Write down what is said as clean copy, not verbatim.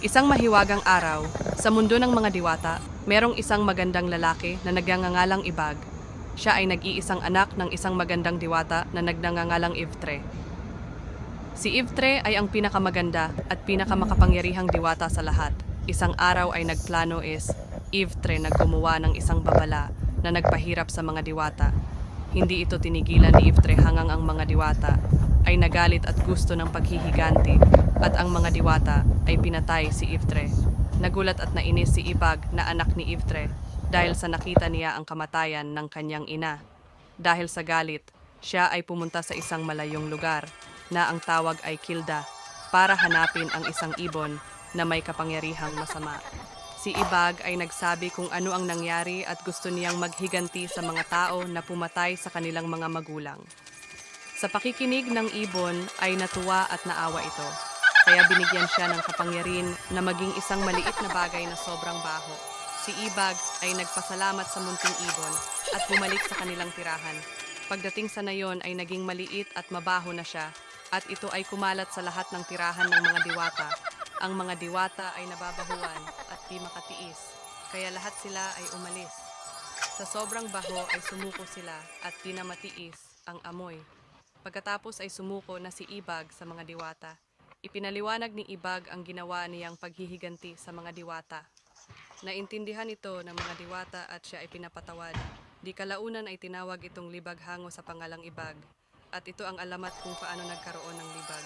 Isang mahiwagang araw, sa mundo ng mga diwata, merong isang magandang lalaki na nagngangalang Ibag. Siya ay nag-iisang anak ng isang magandang diwata na nagngangalang Ivtre. Si Ivtre ay ang pinakamaganda at pinakamakapangyarihang diwata sa lahat. Isang araw ay nagplano Ivtre na gumawa ng isang babala na nagpahirap sa mga diwata. Hindi ito tinigilan ni Ivtre hanggang ang mga diwata ay nagalit at gusto ng paghihiganti at ang mga diwata ay pinatay si Ivtre. Nagulat at nainis si Ibag na anak ni Ivtre dahil sa nakita niya ang kamatayan ng kanyang ina. Dahil sa galit, siya ay pumunta sa isang malayong lugar na ang tawag ay Kilda para hanapin ang isang ibon na may kapangyarihang masama. Si Ibag ay nagsabi kung ano ang nangyari at gusto niyang maghiganti sa mga tao na pumatay sa kanilang mga magulang. Sa pakikinig ng ibon ay natuwa at naawa ito. Kaya binigyan siya ng kapangyarihan na maging isang maliit na bagay na sobrang baho. Si Ibag ay nagpasalamat sa munting ibon at bumalik sa kanilang tirahan. Pagdating sa nayon ay naging maliit at mabaho na siya at ito ay kumalat sa lahat ng tirahan ng mga diwata. Ang mga diwata ay nababahuan at di makatiis, kaya lahat sila ay umalis. Sa sobrang baho ay sumuko sila at di na matiis ang amoy. Pagkatapos ay sumuko na si Ibag sa mga diwata. Ipinaliwanag ni Ibag ang ginawa niyang paghihiganti sa mga diwata. Naintindihan ito ng mga diwata at siya ay pinapatawad. Di kalaunan ay tinawag itong libag hango sa pangalang Ibag. At ito ang alamat kung paano nagkaroon ng libag.